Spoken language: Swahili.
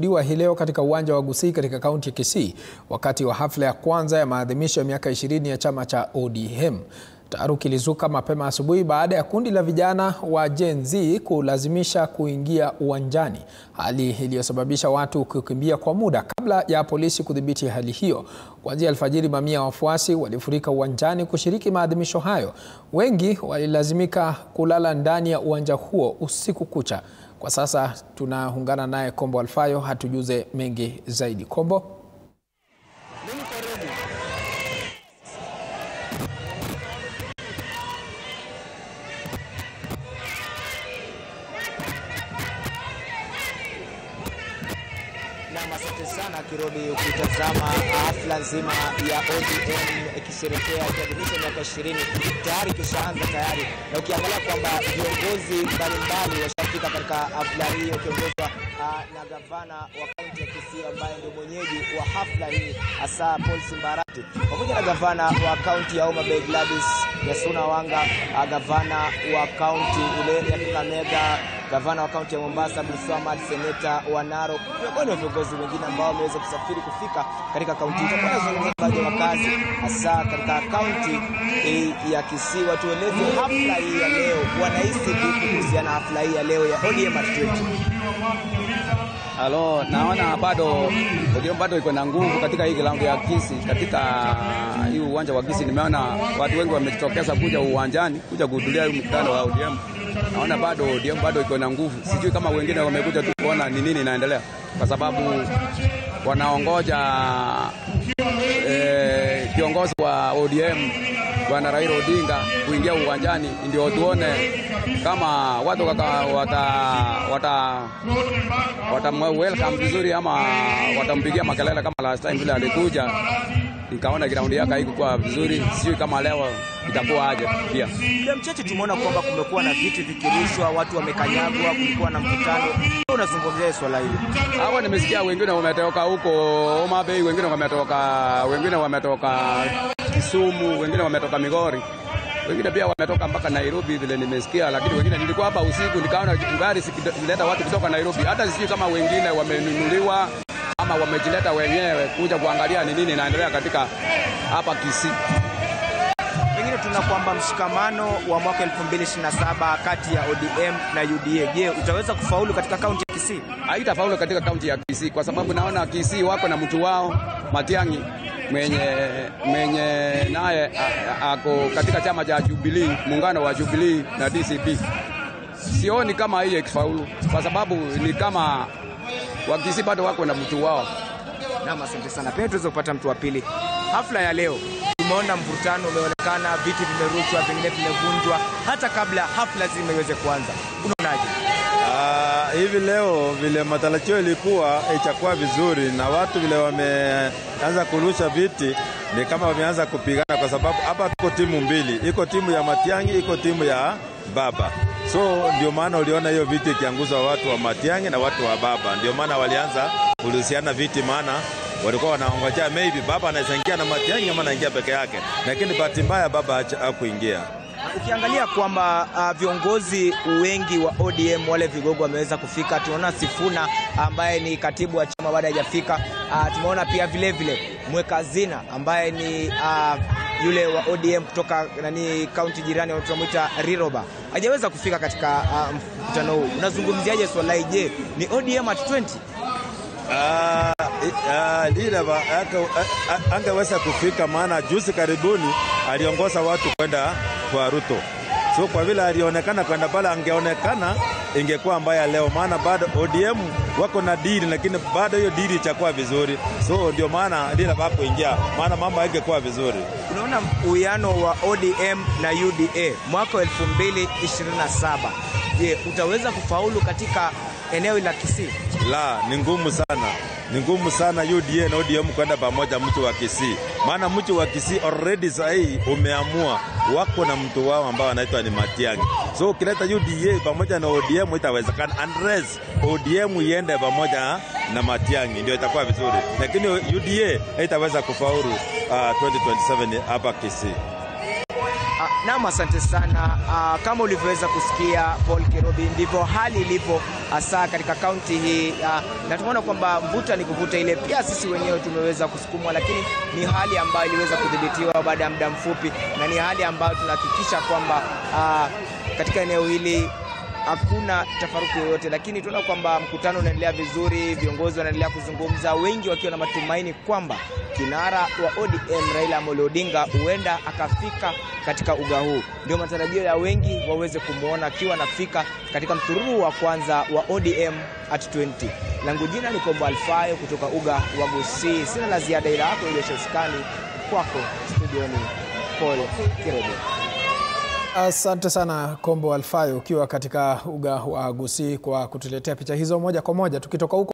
Diwa hii leo katika uwanja wa Gusii katika kaunti ya Kisii wakati wa hafla ya kwanza ya maadhimisho ya miaka 20 ya chama cha ODM. Taharuki ilizuka mapema asubuhi baada ya kundi la vijana wa Gen Z kulazimisha kuingia uwanjani, hali iliyosababisha watu kukimbia kwa muda kabla ya polisi kudhibiti hali hiyo. Kuanzia alfajiri, mamia wafuasi walifurika uwanjani kushiriki maadhimisho hayo. Wengi walilazimika kulala ndani ya uwanja huo usiku kucha. Kwa sasa tunaungana naye Kombo Alfayo hatujuze mengi zaidi. Kombo. Asante sana Kirodi, ukitazama hafla nzima ya ODM ikisherehekea kuadhimisha miaka 20 tayari kishaanza tayari, na ukiangalia kwamba viongozi mbalimbali washafika katika hafla hii ukiongozwa na gavana wa kaunti ya Kisii ambaye ndio mwenyeji wa hafla hii hasa Paul Simbarati, pamoja na gavana wa kaunti ya Homa Bay Gladys Nyasuna Wanga, gavana wa kaunti ile ya Kakamega, gavana wa kaunti ya Mombasa Abdulswamad, seneta wa Narok, miongoni mwa viongozi wengine ambao wameweza kusafiri kufika katika kaunti hii. Tunazungumza baadhi ya wakazi hasa katika kaunti ya Kisii, watueleze hafla hii ya leo, wanahisi vipi kuhusiana na hafla hii ya leo ya ODM at 20. Halo, naona bado ODM bado iko na nguvu katika hii ground ya Kisii, katika hii uwanja wa Kisii. Nimeona watu wengi wamejitokeza kuja uwanjani kuja kuhudhuria mkutano wa ODM. Naona bado ODM bado iko na nguvu. Sijui kama wengine wamekuja tu kuona ni nini inaendelea, kwa sababu wanaongoja kiongozi wa ODM Bwana Raila Odinga kuingia uwanjani ndio tuone kama watu wata welcome vizuri ama watampigia makelele kama last time vile alikuja. Nikaona ground yake haikuwa vizuri, sijui kama leo itakuwa aje. Pia muda mchache tumeona kwamba kumekuwa na vitu vikirushwa, watu wamekanyagwa, kulikuwa na mkutano. Unazungumzia swala hili? Hapo nimesikia wengine wametoka huko Homa Bay, wengine wametoka Kisumu, wengine wametoka Migori, wengine pia wametoka mpaka Nairobi vile nimesikia. Lakini wengine nilikuwa hapa usiku nikaona gari zikileta watu kutoka Nairobi. Hata sijui kama wengine wamenunuliwa ama wamejileta wenyewe kuja kuangalia ni nini inaendelea katika hapa Kisii. Pengine tuna kwamba mshikamano wa mwaka 2027 kati ya ODM na UDA, je, utaweza kufaulu katika kaunti ya Kisii? Haitafaulu katika kaunti ya Kisii kwa sababu naona Kisii wako na mtu wao Matiang'i mwenye naye ako katika chama cha Jubilee, muungano wa Jubilee na DCP. Sioni kama hii ikifaulu kwa sababu ni kama Wakisii bado wako na mtu wao. Naam, asante sana. Pia tuweze kupata mtu wa pili. Hafla ya leo tumeona mvutano umeonekana, viti vimerushwa, vingine vimevunjwa hata kabla hafla zima iweze kuanza. Unaonaje? Hivi leo vile matarajio ilikuwa itakuwa vizuri, na watu vile wameanza kurusha viti ni kama wameanza kupigana, kwa sababu hapa tuko timu mbili, iko timu ya Matiang'i, iko timu ya Baba. So ndio maana uliona hiyo viti ikianguzwa watu wa Matiang'i na watu wa Baba. Ndio maana walianza kuruhusiana viti, maana walikuwa wanaongojea maybe Baba anaweza ingia na Matiang'i ama anaingia peke yake, lakini bahati mbaya Baba hakuingia. Ukiangalia kwamba viongozi wengi wa ODM wale vigogo wameweza kufika. Tunaona Sifuna ambaye ni katibu wa chama bado hajafika. Tumeona pia vile vile mweka hazina ambaye ni yule wa ODM kutoka kaunti jirani wanamuita Riroba hajaweza kufika katika mkutano huu. Unazungumziaje swala hili? Je, ni ODM at 20? Riroba angeweza kufika, maana juzi karibuni aliongoza watu kwenda kwa Ruto. So kwa vile alionekana kwenda pale, angeonekana ingekuwa mbaya leo, maana bado ODM wako na dili, lakini bado hiyo dili itakuwa vizuri. So ndio maana Riroba hakuingia, maana mambo haingekuwa vizuri. Unaona uwiano wa ODM na UDA mwaka 2027, je, utaweza kufaulu katika eneo la Kisii? La, ni ngumu sana. Ni ngumu sana UDA na ODM kwenda pamoja mtu wa Kisii. Maana mtu wa Kisii already sahi umeamua wako na mtu wao ambao anaitwa ni Matiang'i. So ukileta UDA pamoja na ODM itawezekana, unless ODM iende pamoja na Matiang'i ndio itakuwa vizuri. Lakini UDA haitaweza kufaulu 2027 hapa Kisii. Naam, asante sana. Kama ulivyoweza kusikia Paul Kerobi, ndivyo hali ilivyo hasa katika kaunti hii, na tumeona kwamba mvuta ni kuvuta ile, pia sisi wenyewe tumeweza kusukumwa, lakini ni hali ambayo iliweza kudhibitiwa baada ya muda mfupi, na ni hali ambayo tunahakikisha kwamba katika eneo hili hakuna tafaruku yoyote, lakini tunaona kwamba mkutano unaendelea vizuri, viongozi wanaendelea kuzungumza, wengi wakiwa na matumaini kwamba kinara wa ODM Raila Amolo Odinga huenda akafika katika uga huu. Ndio matarajio ya wengi waweze kumuona akiwa anafika katika msururu wa kwanza wa ODM at 20. Langu jina ni Kombo Alfayo kutoka uga wa Gusii. Sina la ziada ila yako ile Sheskani kwako studioni Paul Kerobi. Asante sana Kombo Alfayo ukiwa katika uga wa Gusii kwa kutuletea picha hizo moja kwa moja tukitoka huko.